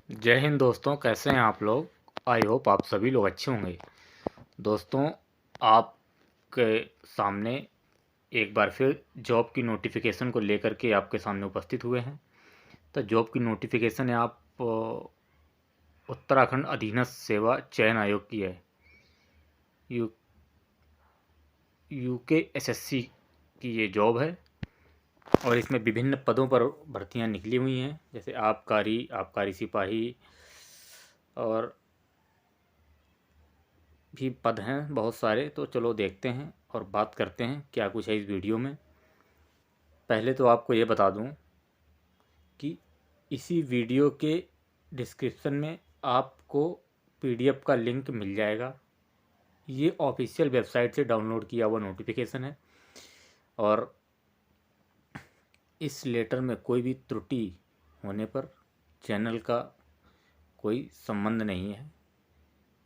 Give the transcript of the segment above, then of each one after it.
जय हिंद दोस्तों, कैसे हैं आप लोग। आई होप आप सभी लोग अच्छे होंगे। दोस्तों, आपके सामने एक बार फिर जॉब की नोटिफिकेशन को लेकर के आपके सामने उपस्थित हुए हैं। तो जॉब की नोटिफिकेशन है आप उत्तराखंड अधीनस्थ सेवा चयन आयोग की है। यू यूके एसएससी की ये जॉब है और इसमें विभिन्न पदों पर भर्तियां निकली हुई हैं, जैसे आबकारी सिपाही और भी पद हैं बहुत सारे। तो चलो देखते हैं और बात करते हैं क्या कुछ है इस वीडियो में। पहले तो आपको ये बता दूं कि इसी वीडियो के डिस्क्रिप्शन में आपको पीडीएफ का लिंक मिल जाएगा। ये ऑफिशियल वेबसाइट से डाउनलोड किया हुआ नोटिफिकेशन है और इस लेटर में कोई भी त्रुटि होने पर चैनल का कोई संबंध नहीं है।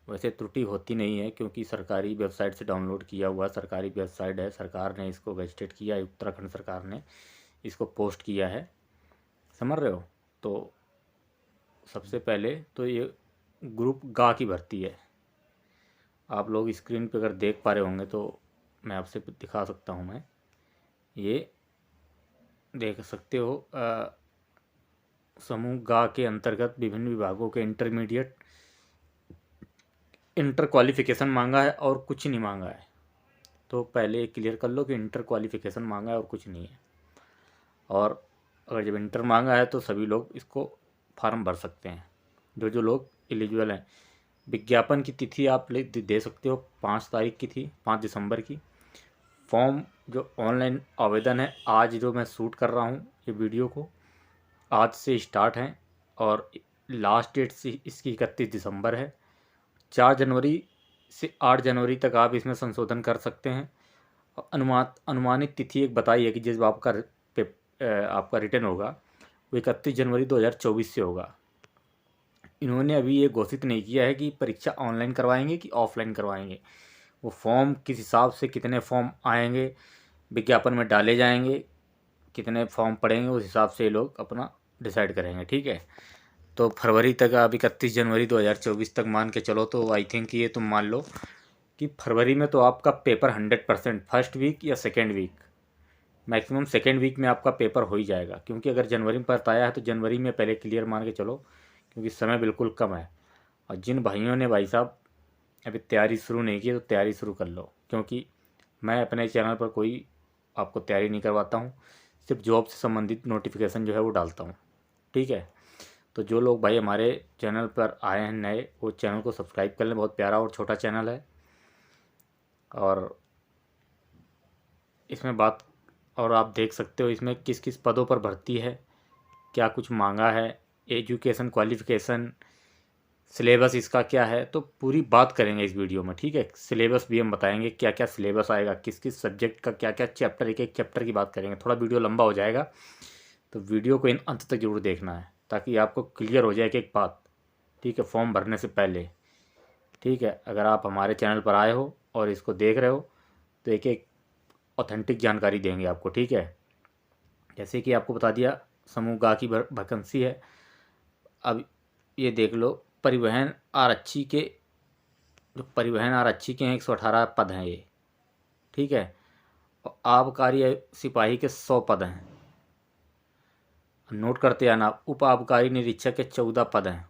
वैसे त्रुटि होती नहीं है क्योंकि सरकारी वेबसाइट से डाउनलोड किया हुआ सरकारी वेबसाइट है। सरकार ने इसको गजटेड किया है, उत्तराखंड सरकार ने इसको पोस्ट किया है, समझ रहे हो। तो सबसे पहले तो ये ग्रुप गा की भर्ती है। आप लोग स्क्रीन पे अगर देख पा रहे होंगे तो मैं आपसे दिखा सकता हूँ। मैं ये देख सकते हो। समूह गा के अंतर्गत विभिन्न विभागों के इंटर क्वालिफिकेशन मांगा है और कुछ नहीं मांगा है। तो पहले ये क्लियर कर लो कि इंटर क्वालिफिकेशन मांगा है और कुछ नहीं है। और अगर जब इंटर मांगा है तो सभी लोग इसको फॉर्म भर सकते हैं, जो जो लोग एलिजिबल हैं। विज्ञापन की तिथि आप दे सकते हो, 5 तारीख की थी, 5 दिसंबर की। फॉर्म जो ऑनलाइन आवेदन है, आज जो मैं शूट कर रहा हूँ ये वीडियो को, आज से स्टार्ट है और लास्ट डेट से इसकी 31 दिसंबर है। 4 जनवरी से 8 जनवरी तक आप इसमें संशोधन कर सकते हैं। अनुमानित तिथि एक बताई है कि जिस आपका रिटर्न होगा वो 31 जनवरी 2024 से होगा। इन्होंने अभी ये घोषित नहीं किया है कि परीक्षा ऑनलाइन करवाएंगे कि ऑफलाइन करवाएंगे। वो फॉर्म किस हिसाब से, कितने फॉर्म आएंगे विज्ञापन में डाले जाएंगे, कितने फॉर्म पड़ेंगे, उस हिसाब से ये लोग अपना डिसाइड करेंगे, ठीक है। तो फरवरी तक, आप 31 जनवरी 2024 तक मान के चलो। तो आई थिंक ये तुम मान लो कि फरवरी में तो आपका पेपर 100% फर्स्ट वीक या second week, maximum second week में आपका पेपर हो ही जाएगा। क्योंकि अगर जनवरी में बताया है तो जनवरी में पहले क्लियर मान के चलो, क्योंकि समय बिल्कुल कम है। और जिन भाइयों ने भाई साहब अभी तैयारी शुरू नहीं की तो तैयारी शुरू कर लो, क्योंकि मैं अपने चैनल पर कोई आपको तैयारी नहीं करवाता हूँ, सिर्फ जॉब से संबंधित नोटिफिकेशन जो है वो डालता हूँ, ठीक है। तो जो लोग भाई हमारे चैनल पर आए हैं नए, वो चैनल को सब्सक्राइब कर लें। बहुत प्यारा और छोटा चैनल है। और इसमें बात, और आप देख सकते हो इसमें किस किस पदों पर भर्ती है, क्या कुछ मांगा है, एजुकेशन क्वालिफ़िकेशन, सिलेबस इसका क्या है। तो पूरी बात करेंगे इस वीडियो में, ठीक है। सिलेबस भी हम बताएंगे क्या क्या सिलेबस आएगा, किस किस सब्जेक्ट का क्या क्या चैप्टर, एक एक चैप्टर की बात करेंगे। थोड़ा वीडियो लंबा हो जाएगा तो वीडियो को इन अंत तक जरूर देखना है, ताकि आपको क्लियर हो जाए कि एक बात, ठीक है, फॉर्म भरने से पहले, ठीक है। अगर आप हमारे चैनल पर आए हो और इसको देख रहे हो तो एक एक ऑथेंटिक जानकारी देंगे आपको, ठीक है। जैसे कि आपको बता दिया समूह गा की वैकेंसी है। अब ये देख लो, परिवहन आरक्षी के, जो परिवहन आरक्षी के हैं 118 पद हैं ये, ठीक है। और आबकारी सिपाही के 100 पद हैं। नोट करते आना। उप आबकारी निरीक्षक के 14 पद हैं,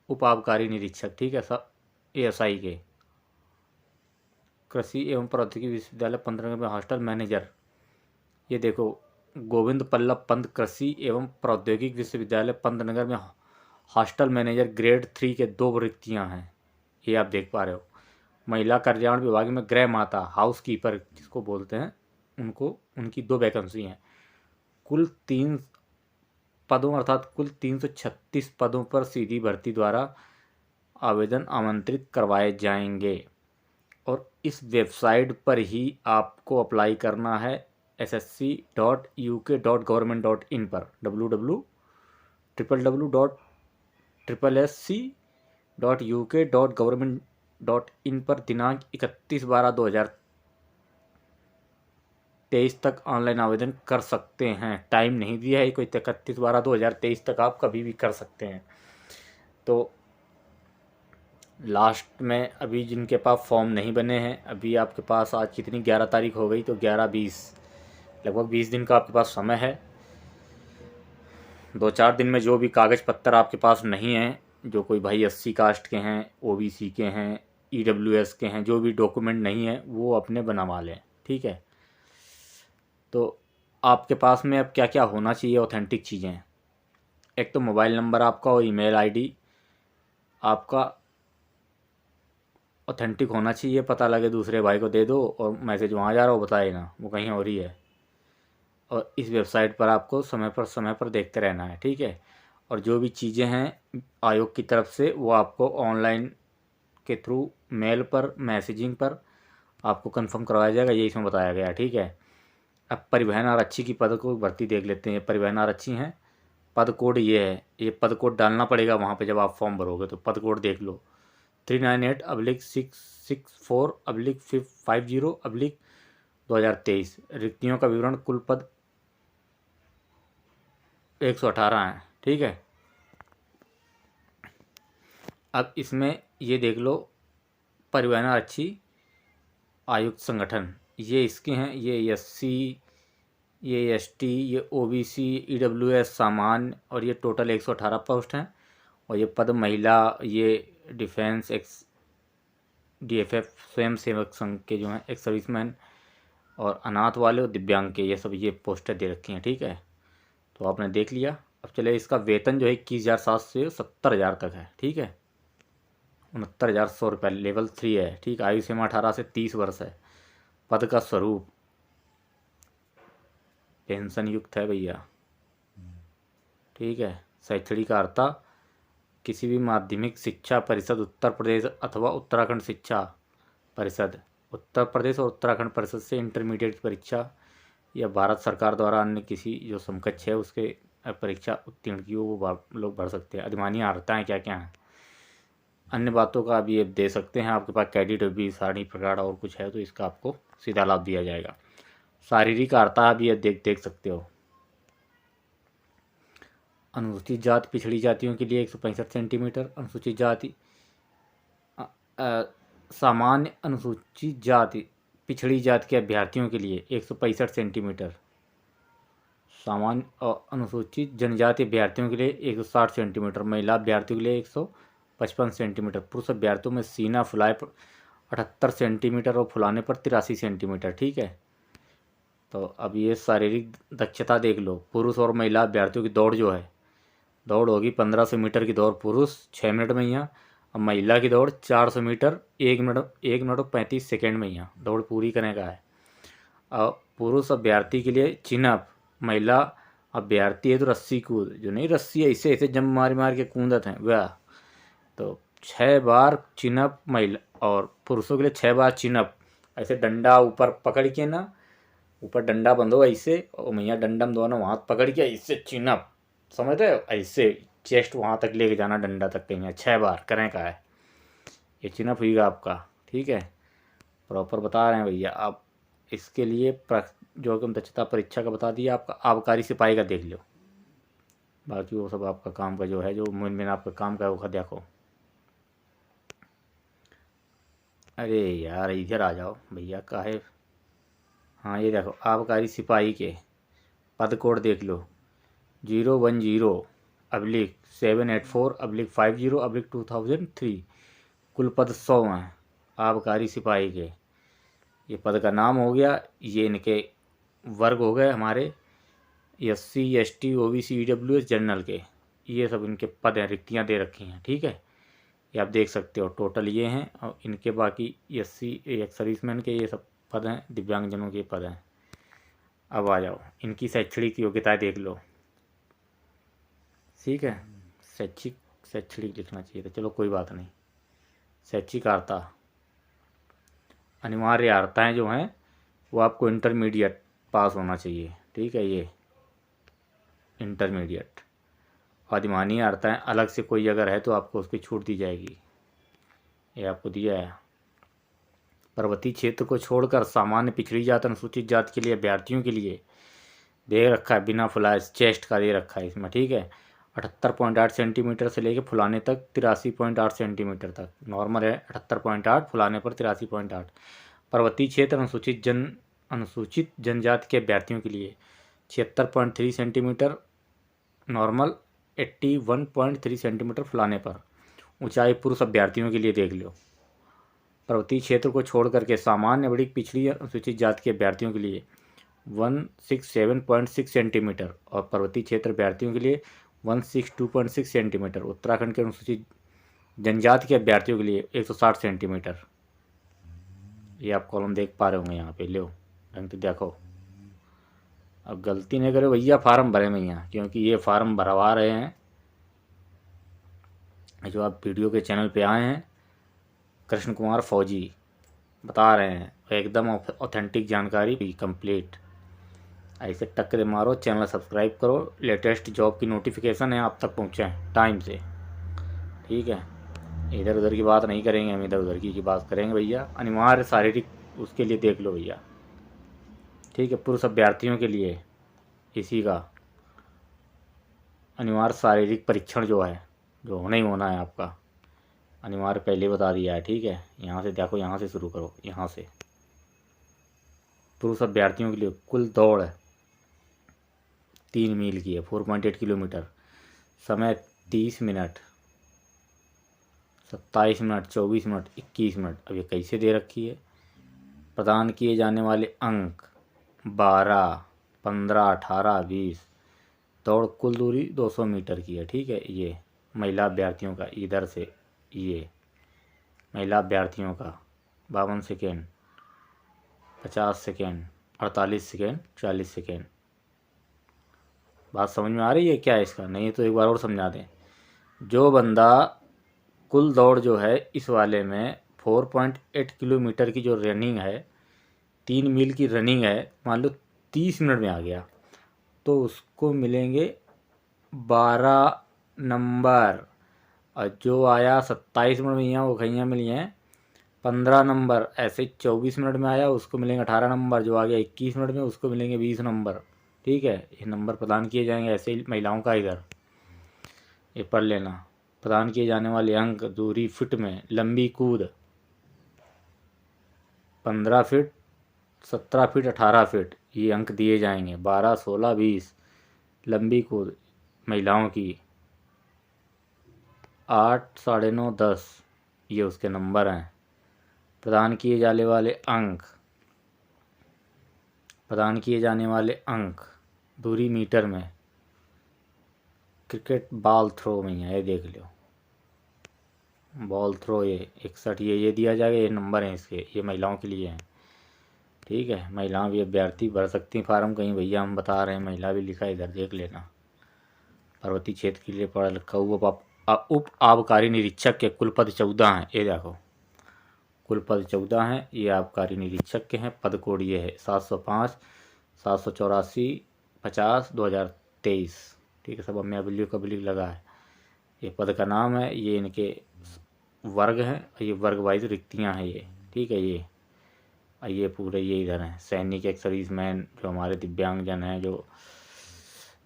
उप आबकारी निरीक्षक, ठीक है, सब एएसआई के। कृषि एवं प्रौद्योगिकी विश्वविद्यालय 15 में हॉस्टल मैनेजर, ये देखो, गोविंद पल्लभ पंत कृषि एवं प्रौद्योगिक विश्वविद्यालय पंतनगर में हॉस्टल मैनेजर ग्रेड 3 के 2 रिक्तियां हैं, ये आप देख पा रहे हो। महिला कल्याण विभाग में गृह माता, हाउस कीपर जिसको बोलते हैं, उनको, उनकी 2 वैकेंसी हैं। कुल 3 पदों अर्थात कुल 336 पदों पर सीधी भर्ती द्वारा आवेदन आमंत्रित करवाए जाएंगे। और इस वेबसाइट पर ही आपको अप्लाई करना है, ssc.uk.government.in पर, www.sssc.uk.government.in पर दिनांक 31/12/2000 2023 तक ऑनलाइन आवेदन कर सकते हैं। टाइम नहीं दिया है कोई, 31/12/2023 तक आप कभी भी कर सकते हैं। तो लास्ट में अभी जिनके पास फॉर्म नहीं बने हैं, अभी आपके पास आज कितनी 11 तारीख हो गई, तो 11-20 लगभग 20 दिन का आपके पास समय है। 2-4 दिन में जो भी कागज़ पत्तर आपके पास नहीं हैं, जो कोई भाई SC कास्ट के हैं, OBC के हैं, EWS के हैं, जो भी डॉक्यूमेंट नहीं है वो अपने बनवा लें, ठीक है। तो आपके पास में अब क्या क्या होना चाहिए ऑथेंटिक चीज़ें। एक तो मोबाइल नंबर आपका और ईमेल आईडी आपका ऑथेंटिक होना चाहिए, पता लगे दूसरे भाई को दे दो और मैसेज वहाँ जा रहा हो बताए ना, वो कहीं और ही है। और इस वेबसाइट पर आपको समय पर देखते रहना है, ठीक है। और जो भी चीज़ें हैं आयोग की तरफ से वो आपको ऑनलाइन के थ्रू मेल पर मैसेजिंग पर आपको कंफर्म करवाया जाएगा, ये इसमें बताया गया है, ठीक है। अब परिवहन आरक्षी की पद को भर्ती देख लेते हैं। परिवहन आरक्षी हैं, पद कोड ये है, ये पद कोड डालना पड़ेगा वहाँ पे जब आप फॉर्म भरोगे, तो पद कोड देख लो 398/664/50/2023। रिक्तियों का विवरण कुल पद 118 है, ठीक है। अब इसमें ये देख लो परिवहन आरक्षी आयुक्त संगठन, ये इसके हैं, ये SC, ये ST, ये OBC, EWS सामान्य, और ये टोटल 118 पोस्ट हैं। और ये पद महिला, ये डिफेंस, DFF स्वयं सेवक संघ के जो हैं, एक सर्विसमैन, और अनाथ वाले और दिव्यांग के, ये सब ये पोस्टें दे रखी हैं, ठीक है। तो आपने देख लिया। अब चले इसका वेतन जो है 21,700 से 70,000 तक है, ठीक है। 69,100 रुपये लेवल 3 है, ठीक। आयु सीमा 18 से 30 वर्ष है। पद का स्वरूप पेंशन युक्त है भैया, ठीक है। शैक्षणिक अर्हता किसी भी माध्यमिक शिक्षा परिषद उत्तर प्रदेश अथवा उत्तराखंड शिक्षा परिषद उत्तर प्रदेश और उत्तराखंड परिषद से इंटरमीडिएट परीक्षा या भारत सरकार द्वारा अन्य किसी जो समकक्ष है उसके परीक्षा उत्तीर्ण की हो, वो लोग भर सकते हैं। अधिमानी अर्हताएँ क्या क्या हैं, अन्य बातों का आप ये दे सकते हैं। आपके पास कैडेट भी सारणी प्रकार और कुछ है तो इसका आपको सीधा लाभ दिया जाएगा। शारीरिक अर्हता आप ये देख सकते हो। अनुसूचित जाति पिछड़ी जातियों के लिए 165 सेंटीमीटर, अनुसूचित जाति सामान्य अनुसूचित जाति पिछड़ी जाति के अभ्यर्थियों के लिए 165 सेंटीमीटर, सामान्य और अनुसूचित जनजाति अभ्यर्थियों के लिए 160 सेंटीमीटर, महिला अभ्यर्थियों के लिए 155 सेंटीमीटर, पुरुष अभ्यर्थियों में सीना फुलाए 78 सेंटीमीटर और फुलाने पर 83 सेंटीमीटर, ठीक है। तो अब ये शारीरिक दक्षता देख लो। पुरुष और महिला अभ्यर्थियों की दौड़ जो है, दौड़ होगी 1500 मीटर की दौड़ पुरुष 6 मिनट में यहाँ, अब महिला की दौड़ 400 मीटर 1 मिनट और 35 सेकेंड में यहाँ दौड़ पूरी करने का है। अब पुरुष अभ्यर्थी के लिए चिनअप, महिला अभ्यर्थी है तो रस्सी कूद, जो नहीं रस्सी ऐसे ऐसे जंप मार मार के कूदत हैं वह, तो 6 बार चिनअप महिला, और पुरुषों के लिए 6 बार चिनअप। ऐसे डंडा ऊपर पकड़ के ना, ऊपर डंडा बंधो ऐसे, और मैया डंडम दोनों हाथ पकड़ के ऐसे चिनअप, समझ रहे हो, ऐसे चेस्ट वहाँ तक लेके जाना डंडा तक कहीं 6 बार करें का है, ये चिनअप हुईगा आपका, ठीक है। प्रॉपर बता रहे हैं भैया आप। इसके लिए जो कि दक्षता परीक्षा का बता दिया, आपका आबकारी सिपाही का देख लो, बाकी वो सब आपका काम का जो है, जो मेन आपका काम का है वो देखो। अरे यार इधर आ जाओ भैया, काहे। हाँ ये देखो आबकारी सिपाही के पद कोड देख लो 010/784/50/2003। कुल पद 100 हैं आबकारी सिपाही के। ये पद का नाम हो गया, ये इनके वर्ग हो गए हमारे SC ST OBC EWS general के, ये सब इनके पद हैं, रिक्तियाँ दे रखी हैं, ठीक है। ये आप देख सकते हो टोटल ये हैं, और इनके बाकी SC एक सर्विसमैन के ये सब पद हैं, दिव्यांगजनों के पद हैं। अब आ जाओ इनकी शैक्षणिक योग्यताएं देख लो, ठीक है। शैक्षणिक लिखना चाहिए था, चलो कोई बात नहीं। शैक्षिक अर्हता अनिवार्य अर्हताएँ जो हैं वो आपको इंटरमीडिएट पास होना चाहिए, ठीक है, ये इंटरमीडिएट। अधिमानी अर्हताएँ अलग से कोई अगर है तो आपको उसकी छूट दी जाएगी, ये आपको दिया है। पर्वतीय क्षेत्र को छोड़कर सामान्य पिछड़ी जाति अनुसूचित जाति के लिए अभ्यर्थियों के लिए दे रखा है, बिना फुलाए चेस्ट का दे रखा है इसमें, ठीक है। 78.8 सेंटीमीटर से लेकर फुलाने तक 83.8 सेंटीमीटर तक। नॉर्मल है 78.8, फुलाने पर 83.8। पर्वतीय क्षेत्र अनुसूचित जनजाति के अभ्यर्थियों के लिए 76.3 सेंटीमीटर नॉर्मल, 81.3 सेंटीमीटर फुलाने पर। ऊंचाई पुरुष अभ्यर्थियों के लिए देख लो। पर्वतीय क्षेत्र को छोड़ करके सामान्य बड़ी पिछड़ी अनुसूचित जाति के अभ्यर्थियों के लिए 167.6 सेंटीमीटर और पर्वतीय क्षेत्र अभ्यर्थियों के लिए 162.6 सेंटीमीटर। उत्तराखंड के अनुसूचित जनजाति के अभ्यर्थियों के लिए 160 सेंटीमीटर। ये आप कॉलम देख पा रहे होंगे यहाँ पे, लो ढंग से देखो। अब गलती नहीं करे भैया, फार्म भरे भैया, क्योंकि ये फार्म भरवा रहे हैं जो आप वीडियो के चैनल पे आए हैं। कृष्ण कुमार फौजी बता रहे हैं, एकदम ऑथेंटिक जानकारी कंप्लीट। ऐसे टक्कर मारो, चैनल सब्सक्राइब करो, लेटेस्ट जॉब की नोटिफिकेशन है आप तक पहुँचे टाइम से, ठीक है। इधर उधर की बात नहीं करेंगे हम, इधर उधर की बात करेंगे भैया। अनिवार्य शारीरिक उसके लिए देख लो भैया, ठीक है। पुरुष अभ्यर्थियों के लिए इसी का अनिवार्य शारीरिक परीक्षण जो है, जो होना ही होना है आपका, अनिवार्य पहले बता दिया है, ठीक है। यहाँ से देखो, यहाँ से शुरू करो, यहाँ से। पुरुष अभ्यर्थियों के लिए कुल दौड़ 3 मील की है, 4.8 किलोमीटर। समय 30 मिनट, 27 मिनट, 24 मिनट, 21 मिनट। अब ये कैसे दे रखी है? प्रदान किए जाने वाले अंक 12, 15, 18, 20। दौड़ कुल दूरी 200 मीटर की है, ठीक है। ये महिला अभ्यर्थियों का, इधर से ये महिला अभ्यर्थियों का 52 सेकेंड, 50 सेकेंड, 48 सेकेंड, 40 सेकेंड। बात समझ में आ रही है क्या इसका? नहीं तो एक बार और समझा दें। जो बंदा कुल दौड़ जो है इस वाले में 4.8 किलोमीटर की जो रनिंग है, 3 मील की रनिंग है, मान लो 30 मिनट में आ गया, तो उसको मिलेंगे 12 नंबर। और जो आया 27 मिनट में यहाँ, वो कहीं मिली हैं 15 नंबर। ऐसे 24 मिनट में आया, उसको मिलेंगे 18 नंबर। जो आ गया 21 मिनट में, उसको मिलेंगे 20 नंबर, ठीक है। ये नंबर प्रदान किए जाएंगे। ऐसे ही महिलाओं का इधर ये पढ़ लेना। प्रदान किए जाने वाले अंक दूरी फिट में, लंबी कूद 15 फीट, 17 फीट, 18 फीट, ये अंक दिए जाएंगे। 12, 16, 20 लंबी कूद महिलाओं की। 8, 9.5, 10 ये उसके नंबर हैं। प्रदान किए जाने वाले अंक दूरी मीटर में। क्रिकेट बॉल थ्रो में है, ये देख लो, बॉल थ्रो ये 61 ये दिया जाएगा। ये नंबर हैं इसके, ये महिलाओं के लिए हैं, ठीक है। महिलाएं भी अभ्यर्थी भर सकती फार्म, कहीं भैया हम बता रहे हैं महिला भी लिखा, इधर देख लेना। पर्वतीय क्षेत्र के लिए पढ़ा लिखा उप आबकारी निरीक्षक के कुल पद 14 हैं, ये देखो कुल पद 14 हैं। ये आबकारी निरीक्षक के हैं। पद कोड ये है 705, 784, 50, 2023, ठीक है। सब में अबिलिक लगा है। ये पद का नाम है, ये इनके वर्ग हैं, ये वर्ग वाइज रिक्तियाँ हैं ये, ठीक है। ये पूरे ये इधर हैं। सैनिक, एक सर्विसमैन, जो हमारे दिव्यांगजन हैं, जो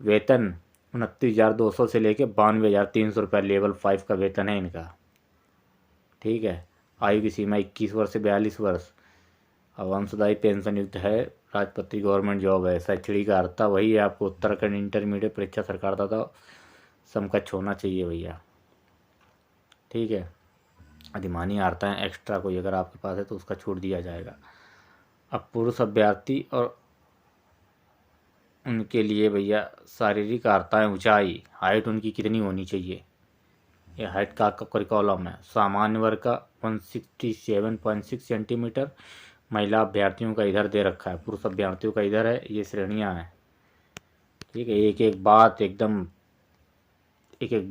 वेतन 29,200 से लेके 92,300 रुपये लेवल 5 का वेतन है इनका, ठीक है। आयु की सीमा 21 वर्ष से 42 वर्ष। अब वंशदायी पेंशन युक्त है। राजपत्रित गवर्नमेंट जॉब है। शैक्षणिक अर्हता वही है आपको उत्तराखंड इंटरमीडिएट परीक्षा सरकार था समकक्ष होना चाहिए भैया, ठीक है। अधिमानी अर्हताएँ एक्स्ट्रा कोई अगर आपके पास है तो उसका छूट दिया जाएगा। अब पुरुष अभ्यर्थी और उनके लिए भैया शारीरिक अर्हताएँ, ऊंचाई, हाइट उनकी कितनी होनी चाहिए, ये हाइट का कॉलम है। सामान्य वर्ग का 167.6 सेंटीमीटर। महिला अभ्यर्थियों का इधर दे रखा है, पुरुष अभ्यर्थियों का इधर है। ये श्रेणियां हैं, ठीक है। एक एक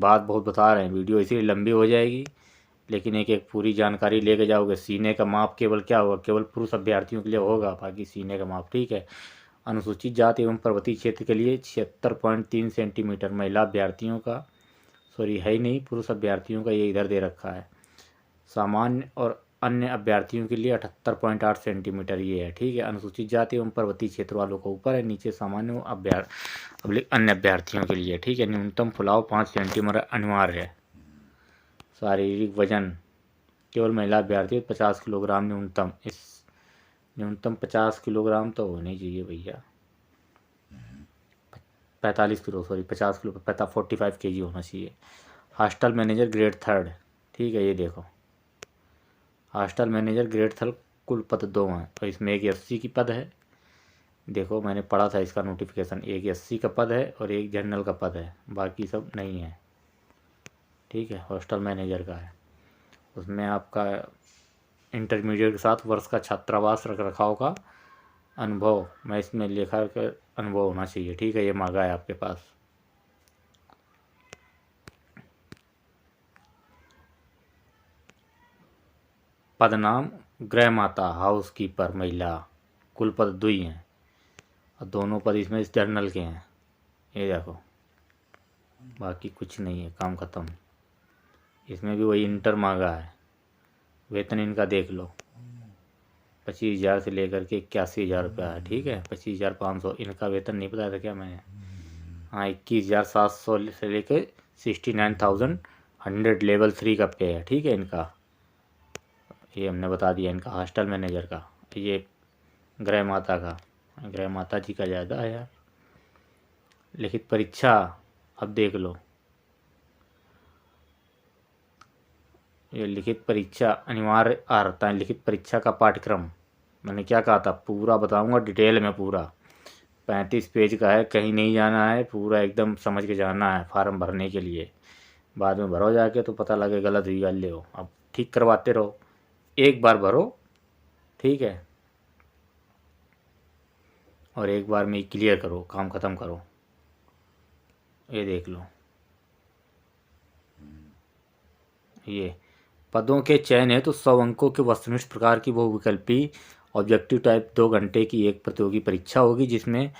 बात बहुत बता रहे हैं, वीडियो इसीलिए लंबी हो जाएगी, लेकिन एक एक पूरी जानकारी लेके जाओगे। सीने का माप केवल क्या होगा, केवल पुरुष अभ्यर्थियों के लिए होगा, बाकी सीने का माप, ठीक है। अनुसूचित जाति एवं पर्वतीय क्षेत्र के लिए 76.3 सेंटीमीटर। महिला अभ्यर्थियों का है ही नहीं, पुरुष अभ्यर्थियों का ये इधर दे रखा है। सामान्य और अन्य अभ्यर्थियों के लिए 78.8 सेंटीमीटर ये है, ठीक है। अनुसूचित जाति एवं पर्वतीय क्षेत्र वालों को ऊपर है, नीचे सामान्य अन्य अभ्यर्थियों के लिए, ठीक है। न्यूनतम फुलाव 5 सेंटीमीटर अनिवार्य है। शारीरिक वजन केवल महिला अभ्यर्थी 50 किलोग्राम न्यूनतम, इस न्यूनतम 50 किलोग्राम तो होनी चाहिए भैया, 45 किलो, सॉरी 50 किलो, 45 kg होना चाहिए। हॉस्टल मैनेजर ग्रेड 3, ठीक है। ये देखो हॉस्टल मैनेजर ग्रेड 3 कुल पद 2 हैं, और इसमें एक SC की पद है। देखो मैंने पढ़ा था इसका नोटिफिकेशन, एक SC का पद है और एक जनरल का पद है, बाकी सब नहीं है, ठीक है। हॉस्टल मैनेजर का है, उसमें आपका इंटरमीडिएट के साथ वर्ष का छात्रावास रख रखाव का अनुभव, मैं इसमें लिखा कर अनुभव होना चाहिए, ठीक है। ये मांगा है आपके पास। पदनाम गृह माता हाउस कीपर महिला, कुल पद 2 ही हैं और दोनों पद इसमें जर्नल के हैं, ये देखो, बाकी कुछ नहीं है, काम ख़त्म। इसमें भी वही इंटर मांगा है। वेतन इनका देख लो, 25,000 से लेकर के 81,000 रुपया है, ठीक है। 25,500 इनका वेतन नहीं बताया था क्या मैंने? हाँ, 21,700 से लेकर 69,100 लेवल 3 का पे है, ठीक है इनका। ये हमने बता दिया इनका हॉस्टल मैनेजर का। ये गृह माता का, गृह माता जी का ज़्यादा है यार। लिखित परीक्षा अब देख लो, ये लिखित परीक्षा अनिवार्य आ रहता है। लिखित परीक्षा का पाठ्यक्रम मैंने क्या कहा था, पूरा बताऊंगा डिटेल में, पूरा 35 पेज का है, कहीं नहीं जाना है, पूरा एकदम समझ के जाना है फार्म भरने के लिए। बाद में भरो जाके तो पता लगे गलत हुई गल ले हो, अब ठीक करवाते रहो, एक बार भरो, ठीक है, और एक बार में क्लियर करो, काम ख़त्म करो। ये देख लो, ये पदों के चयन है तो 100 अंकों के वस्तुनिष्ठ प्रकार की बहुविकल्पी ऑब्जेक्टिव टाइप 2 घंटे की एक प्रतियोगी परीक्षा होगी, जिसमें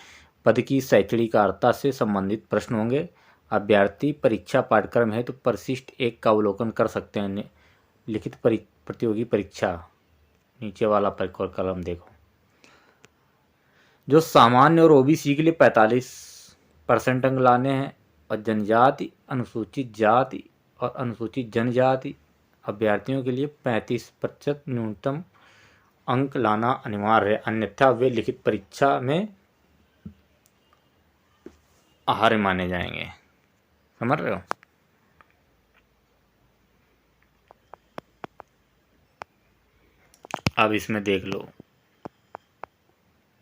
पद की शैक्षणिक अर्हता से संबंधित प्रश्न होंगे। अभ्यर्थी परीक्षा पाठ्यक्रम है तो परिशिष्ट 1 का अवलोकन कर सकते हैं। लिखित प्रतियोगी परीक्षा, नीचे वाला कलम देखो, जो सामान्य और OBC के लिए 45% अंक लाने हैं, और जनजाति, अनुसूचित जाति और अनुसूचित जनजाति अभ्यर्थियों के लिए 35% न्यूनतम अंक लाना अनिवार्य है, अन्यथा वे लिखित परीक्षा में आहार्य माने जाएंगे। समझ रहे हो? अब इसमें देख लो,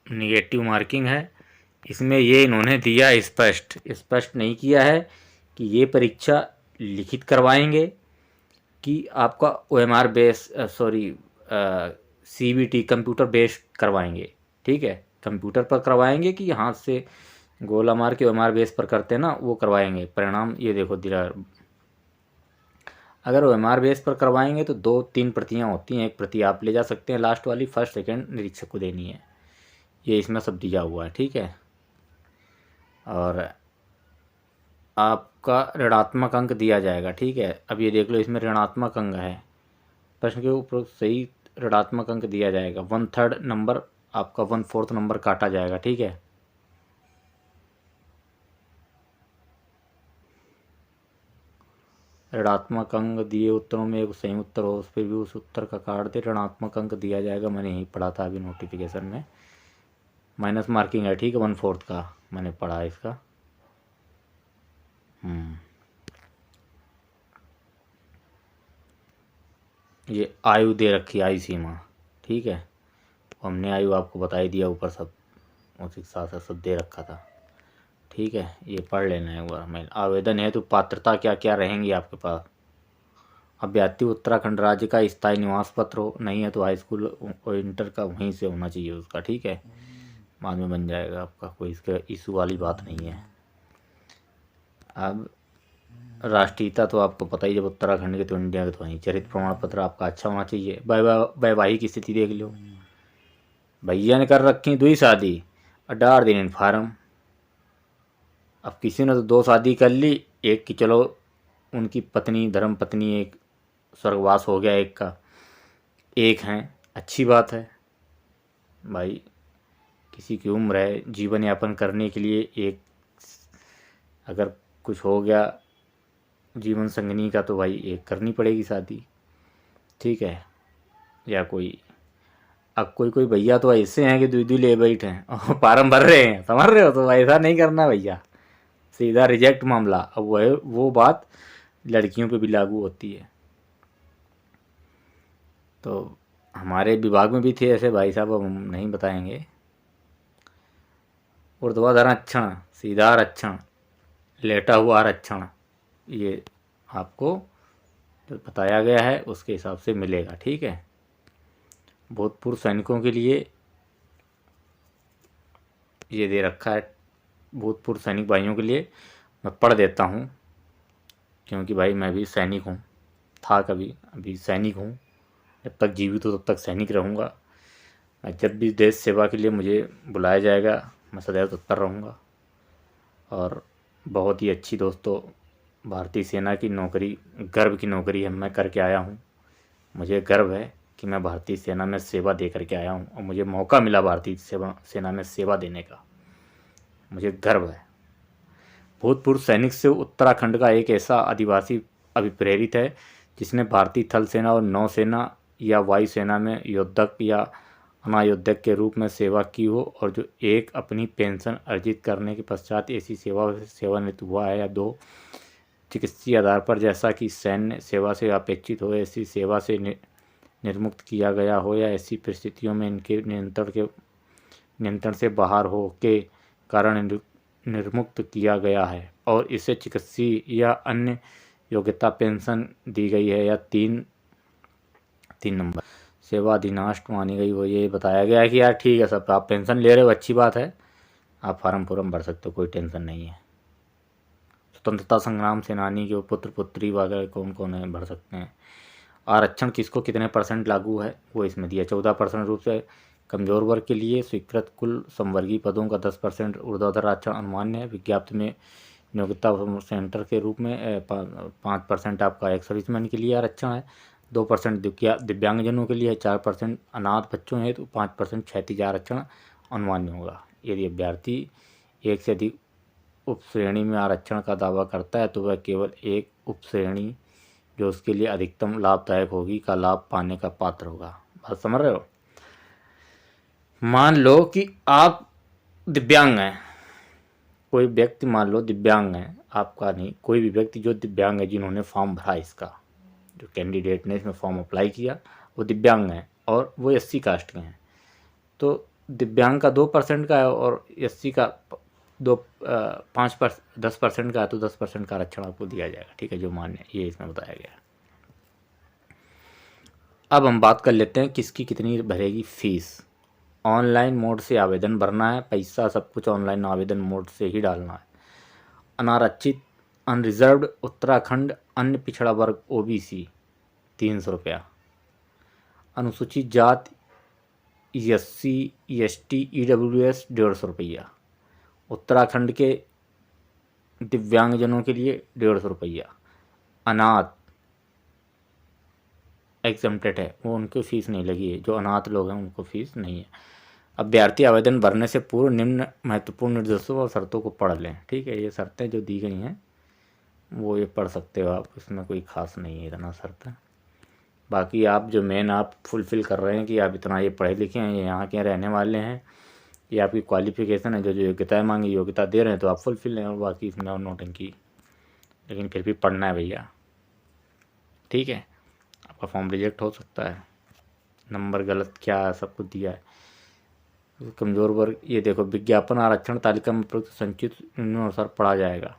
निगेटिव मार्किंग है, इसमें ये इन्होंने दिया स्पष्ट नहीं किया है कि ये परीक्षा लिखित करवाएंगे कि आपका OMR base CBT computer based करवाएंगे, ठीक है। कंप्यूटर पर करवाएंगे कि हाथ से गोला मार के OMR बेस पर करते हैं ना, वो करवाएंगे। परिणाम ये देखो दिला, अगर OMR बेस पर करवाएंगे तो 2-3 प्रतियाँ होती हैं, एक प्रति आप ले जा सकते हैं, लास्ट वाली फर्स्ट सेकंड निरीक्षक को देनी है। ये इसमें सब दिया हुआ है, ठीक है। और आपका ऋणात्मक अंक दिया जाएगा, ठीक है। अब ये देख लो, इसमें ऋणात्मक अंक है, प्रश्न के ऊपर सही ऋणात्मक अंक दिया जाएगा। 1/3 नंबर आपका 1/4 नंबर काटा जाएगा, ठीक है। ऋणात्मक अंक दिए उत्तरों में एक सही उत्तर हो, फिर भी उस उत्तर का काट दे, ऋणात्मक अंक दिया जाएगा। मैंने यही पढ़ा था अभी नोटिफिकेशन में, माइनस मार्किंग है, ठीक है, 1/4 का मैंने पढ़ा है इसका। ये आयु दे रखी, आयु सीमा, ठीक है। हमने आयु आपको बता ही दिया, ऊपर सब उसी के साथ सब दे रखा था, ठीक है। ये पढ़ लेना है एक बार। मैं आवेदन है तो पात्रता क्या क्या रहेंगी आपके पास। अभ्यर्थी उत्तराखंड राज्य का स्थायी निवास पत्र हो, नहीं है तो हाई स्कूल और इंटर का वहीं से होना चाहिए उसका, ठीक है। बाद में बन जाएगा आपका, कोई इसका इशू वाली बात नहीं है। अब राष्ट्रीयता तो आपको पता ही, जब उत्तराखंड के तो इंडिया के तो वहीं। चरित्र प्रमाण पत्र आपका अच्छा होना चाहिए। वैवाहिक स्थिति देख लो, भैया ने कर रखी 2 शादी और डाल दिन फार्म। अब किसी ने तो 2 शादी कर ली, एक की चलो उनकी पत्नी धर्म पत्नी, एक स्वर्गवास हो गया एक का, एक हैं, अच्छी बात है भाई। किसी की उम्र है जीवन यापन करने के लिए, एक अगर कुछ हो गया जीवन संगनी का तो भाई एक करनी पड़ेगी शादी, ठीक है। या कोई, अब कोई कोई भैया तो ऐसे हैं कि दूध ले बैठे हैं और फार्म भर रहे हैं, समझ रहे हो, तो ऐसा नहीं करना भैया, सीधा रिजेक्ट मामला। अब वो बात लड़कियों पे भी लागू होती है। तो हमारे विभाग में भी थे ऐसे भाई साहब, अब हम नहीं बताएंगे। ऊर्ध्वाधर आरक्षण, सीधा आरक्षण, लेटा हुआ आरक्षण, ये आपको जो बताया गया है उसके हिसाब से मिलेगा, ठीक है। भूतपूर्व सैनिकों के लिए ये दे रखा है, भूतपूर्व सैनिक भाइयों के लिए मैं पढ़ देता हूँ, क्योंकि भाई मैं भी सैनिक हूँ, था कभी, अभी सैनिक हूँ। जब तक जीवित हूँ तब तक सैनिक रहूँगा। जब भी देश सेवा के लिए मुझे बुलाया जाएगा मैं सदैव तत्पर रहूँगा। और बहुत ही अच्छी दोस्तों, भारतीय सेना की नौकरी गर्व की नौकरी है, मैं करके आया हूँ। मुझे गर्व है कि मैं भारतीय सेना में सेवा दे करके आया हूँ और मुझे मौका मिला भारतीय सेना में सेवा देने का, मुझे गर्व है। भूतपूर्व सैनिक से उत्तराखंड का एक ऐसा आदिवासी अभिप्रेरित है जिसने भारतीय थल सेना और नौसेना या वायुसेना में योद्धक या अनायोद्धक के रूप में सेवा की हो, और जो एक अपनी पेंशन अर्जित करने के पश्चात ऐसी सेवा से सेवानिवृत्त हुआ है, या दो चिकित्सीय आधार पर जैसा कि सैन्य सेवा से अपेक्षित हो ऐसी सेवा से निर्मुक्त किया गया हो, या ऐसी परिस्थितियों में इनके नियंत्रण से बाहर हो के कारण निर्मुक्त किया गया है और इसे चिकित्सीय या अन्य योग्यता पेंशन दी गई है, या तीन नंबर सेवा अधिनाष्ट मानी गई हो। ये बताया गया है कि यार ठीक है, सब आप पेंशन ले रहे हो, अच्छी बात है, आप फार्म भर सकते हो, कोई टेंशन नहीं है। स्वतंत्रता संग्राम सेनानी के पुत्र पुत्री वगैरह कौन कौन है भर सकते हैं। आरक्षण किसको कितने % लागू है वो इसमें दिया, 14% रूप से कमजोर वर्ग के लिए स्वीकृत कुल संवर्गीय पदों का 10% ऊर्ध्वाधर आरक्षण अनुमान्य है। विज्ञप्ति में नियोक्ता सेंटर के रूप में 5% आपका एक्स सर्विसमैन के लिए आरक्षण है, 2% दिव्यांगजनों के लिए है, 4% अनाथ बच्चों है, तो 5% क्षैतिज आरक्षण अनुमान्य होगा। यदि अभ्यर्थी एक से अधिक उपश्रेणी में आरक्षण का दावा करता है तो वह केवल एक उपश्रेणी जो उसके लिए अधिकतम लाभदायक होगी का लाभ पाने का पात्र होगा। बात समझ रहे हो। मान लो कि आप दिव्यांग हैं, कोई व्यक्ति मान लो दिव्यांग है, आपका नहीं, कोई भी व्यक्ति जो दिव्यांग है, जिन्होंने फॉर्म भरा इसका, जो कैंडिडेट ने इसमें फॉर्म अप्लाई किया वो दिव्यांग हैं और वो SC कास्ट के हैं, तो दिव्यांग का 2% का है और SC का 10% का है, तो 10% का आरक्षण आपको दिया जाएगा, ठीक है, जो मान्य, ये इसमें बताया गया है। अब हम बात कर लेते हैं किसकी कितनी भरेगी फीस। ऑनलाइन मोड से आवेदन भरना है, पैसा सब कुछ ऑनलाइन आवेदन मोड से ही डालना है। अनारक्षित अनरिजर्व्ड उत्तराखंड अन्य पिछड़ा वर्ग OBC 300 रुपया। अनुसूचित जाति SC ST EWS 150 रुपया। उत्तराखंड के दिव्यांगजनों के लिए 150 रुपया। अनाथ एग्जम्प्टेड है, वो उनको फीस नहीं लगी है, जो अनाथ लोग हैं उनको फीस नहीं है। अभ्यर्थी आवेदन भरने से पूर्व निम्न महत्वपूर्ण निर्देशों और शर्तों को पढ़ लें, ठीक है। ये शर्तें जो दी गई हैं वो ये पढ़ सकते हो आप, इसमें कोई खास नहीं है इतना शर्त है। बाकी आप जो मेन आप फुलफ़िल कर रहे हैं कि आप इतना ये पढ़े लिखे हैं, ये यहाँ के रहने वाले हैं, ये आपकी क्वालिफिकेशन है, जो जो योग्यताएँ मांगी योग्यता दे रहे हैं, तो आप फुलफ़िल हैं, और बाकी इसमें और नोटंकी, लेकिन फिर भी पढ़ना है भैया, ठीक है। आपका फॉर्म रिजेक्ट हो सकता है, नंबर गलत क्या है सब कुछ दिया है। कमज़ोर वर्ग, ये देखो, विज्ञापन आरक्षण तालिका में प्रयुक्त संचित अनुसार पढ़ा जाएगा,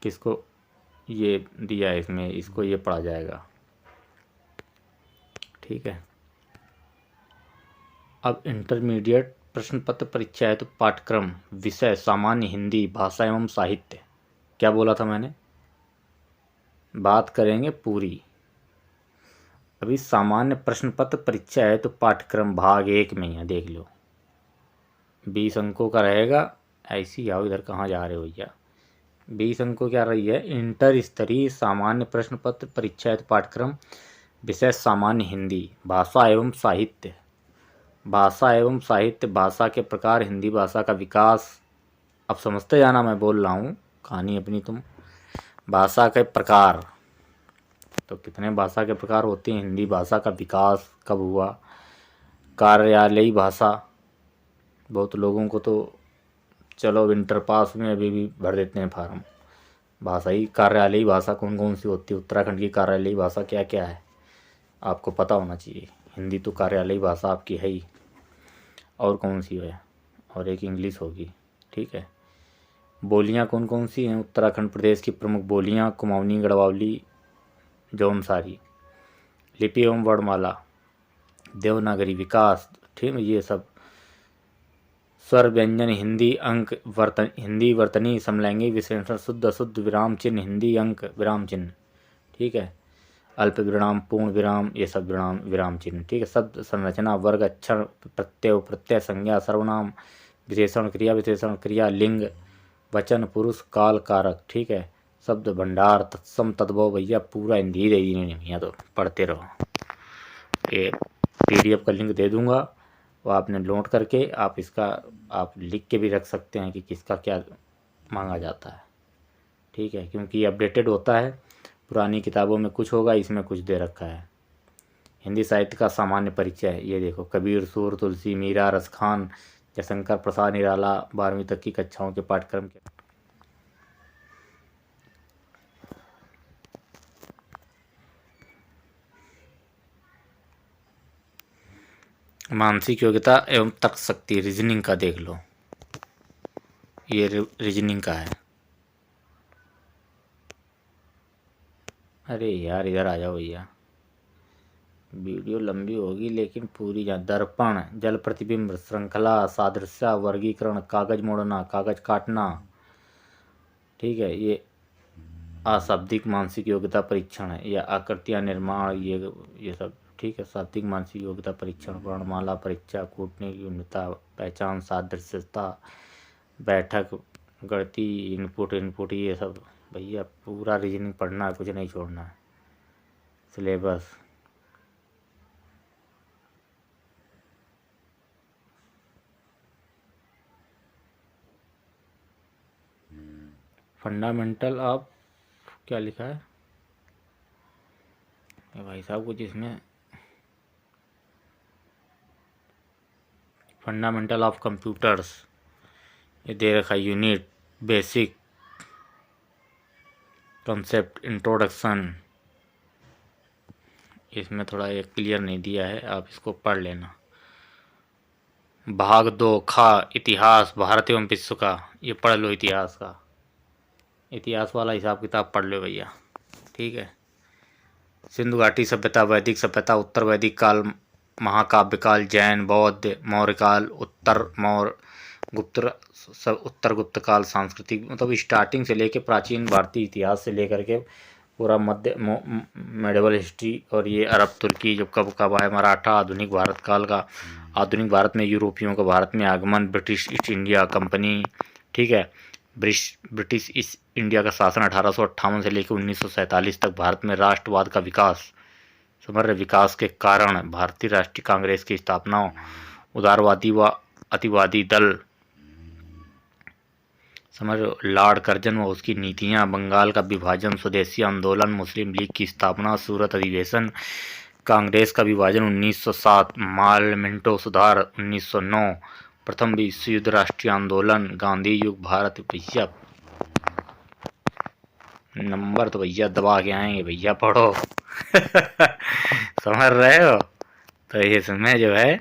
किसको ये दिया है इसमें, इसको ये पढ़ा जाएगा, ठीक है। अब इंटरमीडिएट प्रश्न पत्र परीक्षा है तो पाठ्यक्रम विषय सामान्य हिंदी भाषा एवं साहित्य, क्या बोला था मैंने, बात करेंगे पूरी। अभी सामान्य प्रश्न पत्र परीक्षा है तो पाठ्यक्रम भाग 1 में है, देख लो 20 अंकों का रहेगा। ऐसी आओ, इधर कहाँ जा रहे हो भैया, 20 अंकों क्या रही है, इंटर स्तरीय सामान्य प्रश्न पत्र परीक्षा है तो पाठ्यक्रम विषय सामान्य हिंदी। भाषा एवं साहित्य। भाषा एवं साहित्य, भाषा के प्रकार, हिंदी भाषा का विकास। अब समझते जाना, मैं बोल रहा हूँ कहानी अपनी तुम। भाषा के प्रकार, तो कितने भाषा के प्रकार होते हैं। हिंदी भाषा का विकास कब हुआ। कार्यालयी भाषा, बहुत लोगों को तो चलो इंटर पास में अभी भी भर देते हैं फार्म। भाषा ही, कार्यालयी भाषा कौन कौन सी होती है। उत्तराखंड की कार्यालयी भाषा क्या क्या है आपको पता होना चाहिए। हिंदी तो कार्यालयी भाषा आपकी है ही, और कौन सी है, और एक इंग्लिश होगी। ठीक है। बोलियाँ कौन कौन सी हैं उत्तराखंड प्रदेश की प्रमुख बोलियाँ। कुमाऊनी, गढ़वाली, जौनसारी। लिपि एवं वर्णमाला, देवनागरी, विकास। ठीक है, ये सब। स्वर व्यंजन हिंदी, अंक हिंदी वर्तनी, समलैंगिक विशेषण, शुद्ध अशुद्ध, विराम चिन्ह हिंदी, अंक विराम चिन्ह। ठीक है। अल्प विराम, पूर्ण विराम, ये सब विराम चिन्ह। ठीक है। शब्द संरचना, वर्ग, अक्षर, प्रत्यय, प्रत्यय, संज्ञा, सर्वनाम, विशेषण, क्रिया विशेषण, क्रिया, लिंग, वचन, पुरुष, काल, कारक। ठीक है। शब्द भंडार, तत्सम, तद्भव, भैया पूरा हिंदी दे दी भैया, तो पढ़ते रहो। ये PDF का लिंक दे दूंगा, वो आपने नोट करके आप इसका आप लिख के भी रख सकते हैं कि किसका क्या मांगा जाता है। ठीक है, क्योंकि अपडेटेड होता है। पुरानी किताबों में कुछ होगा, इसमें कुछ दे रखा है। हिंदी साहित्य का सामान्य परिचय, ये देखो। कबीर, सूर, तुलसी, मीरा, रसखान, जयशंकर प्रसाद निराला, 12वीं तक की कक्षाओं के पाठ्यक्रम के। मानसिक योग्यता एवं तर्क शक्ति, रीजनिंग का देख लो। ये रीजनिंग का है। अरे यार इधर आ जाओ भैया, वीडियो लंबी होगी लेकिन पूरी जा। दर्पण, जल प्रतिबिंब, श्रृंखला, सादृश्य, वर्गीकरण, कागज मोड़ना, कागज काटना। ठीक है। ये अशाब्दिक मानसिक योग्यता परीक्षण है, या आकृतियां निर्माण, ये सब। ठीक है। शाब्दिक मानसिक योग्यता परीक्षण, वर्णमाला परीक्षा, कूटनीति की उन्नता, पहचान, सादृश्यता, बैठक, गणती, इनपुट, ये सब। भैया पूरा रीजनिंग पढ़ना है, कुछ नहीं छोड़ना है। सिलेबस, फंडामेंटल ऑफ, क्या लिखा है भाई साहब कुछ इसमें। फंडामेंटल ऑफ कंप्यूटर्स, ये दे रखा है। Unit, basic concept, introduction. इसमें थोड़ा ये क्लियर नहीं दिया है, आप इसको पढ़ लेना। भाग 2 खा, इतिहास, भारत एवं विश्व का, ये पढ़ लो। इतिहास का, इतिहास वाला हिसाब किताब पढ़ लो भैया। ठीक है। सिंधु घाटी सभ्यता, वैदिक सभ्यता, उत्तर वैदिक काल, महाकाव्य काल, जैन, बौद्ध, मौर्य काल, उत्तर गुप्त काल, सांस्कृतिक, मतलब स्टार्टिंग से लेके प्राचीन भारतीय इतिहास से लेकर के पूरा मध्य मेडिवल हिस्ट्री। और ये अरब तुर्की जो कब कब आए, मराठा, आधुनिक भारत काल का, आधुनिक भारत में यूरोपियों का भारत में आगमन, ब्रिटिश ईस्ट इंडिया कंपनी। ठीक है। ब्रिटिश ईस्ट इंडिया का शासन 1858 से लेकर 1947 तक, भारत में राष्ट्रवाद का विकास, समग्र विकास के कारण, भारतीय राष्ट्रीय कांग्रेस की स्थापना, उदारवादी व अतिवादी दल, समझ, लॉर्ड कर्जन व उसकी नीतियां, बंगाल का विभाजन, स्वदेशी आंदोलन, मुस्लिम लीग की स्थापना, सूरत अधिवेशन, कांग्रेस का विभाजन 1907, मालमिंटो सुधार 1909, प्रथम विश्व युद्ध, राष्ट्रीय आंदोलन, गांधी युग, भारत। भैया नंबर तो भैया दबा के आएंगे भैया, पढ़ो। समझ रहे हो। तो इसमें जो है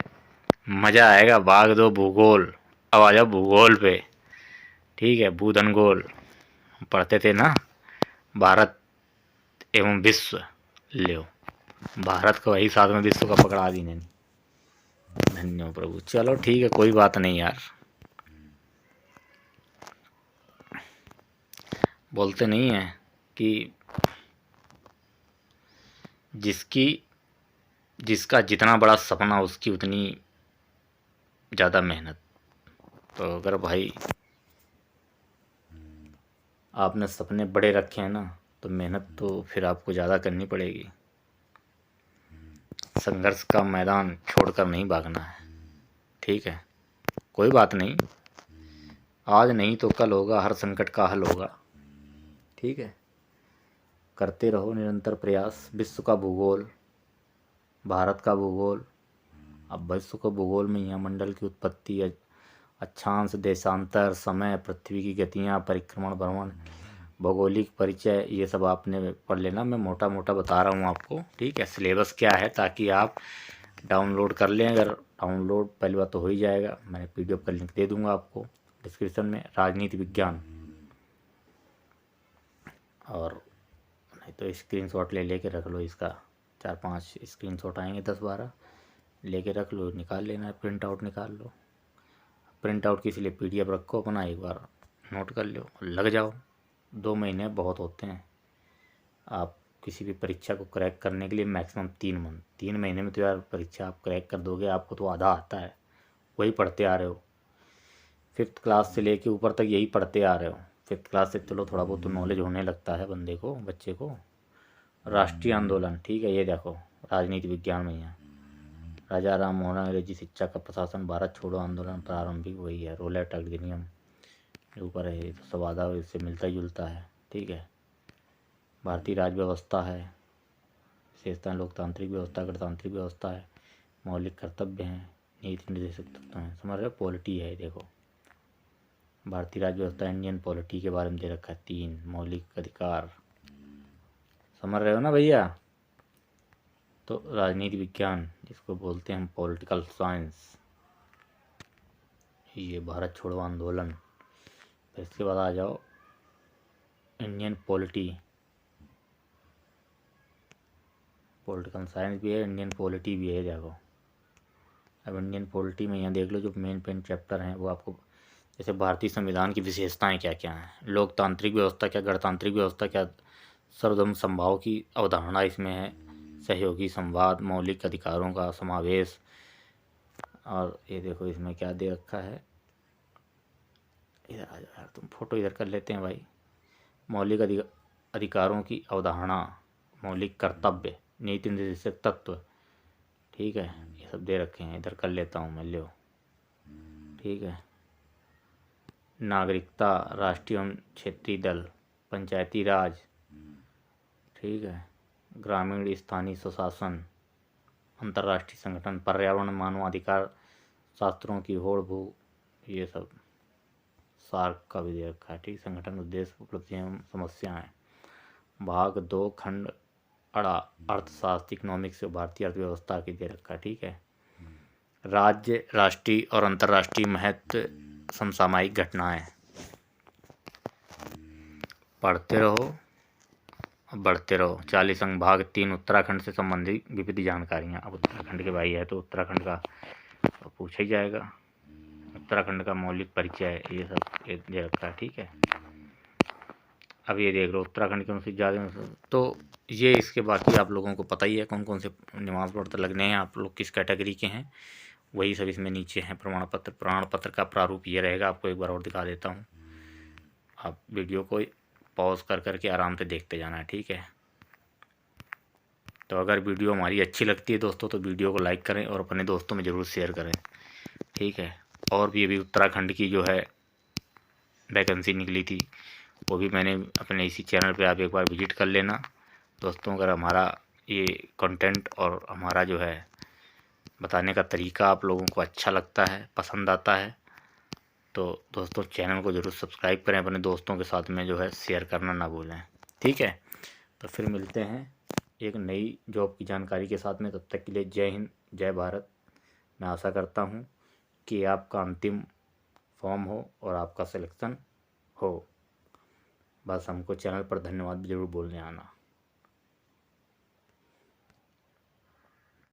मज़ा आएगा। भाग 2 भूगोल, अब आ जाओ भूगोल पे। ठीक है। भूधनगोल पढ़ते थे ना, भारत एवं विश्व, लो भारत को वही साथ में विश्व का पकड़ा दी नहीं। धन्य प्रभु। चलो ठीक है, कोई बात नहीं यार, बोलते नहीं है कि जिसका जितना बड़ा सपना उसकी उतनी ज़्यादा मेहनत। तो अगर भाई आपने सपने बड़े रखे हैं ना, तो मेहनत तो फिर आपको ज़्यादा करनी पड़ेगी। संघर्ष का मैदान छोड़कर नहीं भागना है, ठीक है। कोई बात नहीं, आज नहीं तो कल होगा, हर संकट का हल होगा, ठीक है। करते रहो निरंतर प्रयास। विश्व का भूगोल, भारत का भूगोल, अब विश्व का भूगोल में यहाँ मंडल की उत्पत्ति, अक्षांश, देशांतर, समय, पृथ्वी की गतियाँ, परिक्रमण, भ्रमण, भौगोलिक परिचय, ये सब आपने पढ़ लेना। मैं मोटा मोटा बता रहा हूँ आपको, ठीक है। सिलेबस क्या है ताकि आप डाउनलोड कर लें। अगर डाउनलोड पहली बात तो हो ही जाएगा, मैं PDF का लिंक दे दूँगा आपको डिस्क्रिप्शन में। राजनीति विज्ञान, और नहीं तो स्क्रीनशॉट लेके रख लो इसका, 4-5 स्क्रीनशॉट आएंगे, 10-12 लेके रख लो, निकाल लेना, प्रिंट आउट निकाल लो। प्रिंट आउट किसी लिए PDF रखो अपना, एक बार नोट कर लो, लग जाओ। 2 महीने बहुत होते हैं। आप किसी भी परीक्षा को क्रैक करने के लिए मैक्सिमम 3 महीने में तो यार परीक्षा आप क्रैक कर दोगे। आपको तो आधा आता है, वही पढ़ते आ रहे हो, 5th क्लास से लेके ऊपर तक यही पढ़ते आ रहे हो। 5th क्लास से चलो थोड़ा बहुत तो नॉलेज होने लगता है बंदे को, बच्चे को। राष्ट्रीय आंदोलन, ठीक है, ये देखो राजनीति विज्ञान में यहाँ राजा राम मोहन अंग्रेजी शिक्षा का प्रशासन, भारत छोड़ो आंदोलन प्रारंभिक, वही है। रोलेट अधिनियम ऊपर है, तो सब आधा इससे मिलता जुलता है, ठीक है। भारतीय राज्य व्यवस्था है, विशेषताएं लोकतांत्रिक व्यवस्था, गणतांत्रिक व्यवस्था है, मौलिक कर्तव्य हैं, नीति निर्देशक तत्व हैं, समझ रहे हो। पॉलिटी है, देखो भारतीय राज्य व्यवस्था, इंडियन पॉलिटी के बारे में दे रखा है 3 मौलिक अधिकार, समझ रहे हो ना भैया। तो राजनीति विज्ञान जिसको बोलते हैं हम पॉलिटिकल साइंस, ये भारत छोड़ो आंदोलन। फिर इसके बाद आ जाओ इंडियन पॉलिटी, पॉलिटिकल साइंस भी है, इंडियन पॉलिटी भी है, देखो। अब इंडियन पॉलिटी में यहाँ देख लो जो मेन चैप्टर हैं वो आपको, जैसे भारतीय संविधान की विशेषताएं क्या क्या हैं, लोकतांत्रिक व्यवस्था क्या, गणतांत्रिक व्यवस्था क्या, सर्वधर्म समभाव की अवधारणा इसमें है, सहयोगी संवाद, मौलिक अधिकारों का समावेश, और ये देखो इसमें क्या दे रखा है, इधर आ जाओ यार तुम, फोटो इधर कर लेते हैं भाई। मौलिक अधिकारों की अवधारणा, मौलिक कर्तव्य, नीति निर्देशक तत्व, ठीक है, ये सब दे रखे हैं, इधर कर लेता हूँ मैं, लो, ठीक है। नागरिकता, राष्ट्रीय एवं क्षेत्रीय दल, पंचायती राज, ठीक है, ग्रामीण स्थानीय स्वशासन, अंतर्राष्ट्रीय संगठन, पर्यावरण, मानवाधिकार, शास्त्रों की होड़ भू, ये सब सार्क का भी दे रखा है, ठीक। संगठन, उद्देश्य, उपलब्धियां, समस्याएं। भाग 2 खंड अड़ा, अर्थशास्त्र, इकोनॉमिक्स, भारतीय अर्थव्यवस्था की दे रखा है, ठीक है। राज्य, राष्ट्रीय और अंतर्राष्ट्रीय महत्व, समसामयिक घटनाएं, पढ़ते रहो, बढ़ते रहो। 40 अंक। भाग 3 उत्तराखंड से संबंधित विविध जानकारियाँ। अब उत्तराखंड के भाई है तो उत्तराखंड का पूछा ही जाएगा, उत्तराखंड का मौलिक परिचय, ये सब ये दे रखा है, ठीक है। अब ये देख लो उत्तराखंड के अनुसूचित जाति, तो ये इसके बाकी आप लोगों को पता ही है कौन कौन से निवास पत्र लगने हैं, आप लोग किस कैटेगरी के हैं, वही सब इसमें नीचे हैं। प्रमाण पत्र का प्रारूप ये रहेगा, आपको एक बार और दिखा देता हूँ। आप वीडियो को पॉज कर करके आराम से देखते जाना है, ठीक है। तो अगर वीडियो हमारी अच्छी लगती है दोस्तों तो वीडियो को लाइक करें और अपने दोस्तों में ज़रूर शेयर करें, ठीक है। और भी अभी उत्तराखंड की जो है वैकेंसी निकली थी वो भी मैंने अपने इसी चैनल पे, आप एक बार विजिट कर लेना दोस्तों। अगर हमारा ये कंटेंट और हमारा जो है बताने का तरीका आप लोगों को अच्छा लगता है, पसंद आता है, तो दोस्तों चैनल को ज़रूर सब्सक्राइब करें, अपने दोस्तों के साथ में जो है शेयर करना ना भूलें, ठीक है। तो फिर मिलते हैं एक नई जॉब की जानकारी के साथ में, तब तक के लिए जय हिंद, जय भारत। मैं आशा करता हूँ कि आपका अंतिम फॉर्म हो और आपका सिलेक्शन हो। बस हमको चैनल पर धन्यवाद ज़रूर बोलने आना।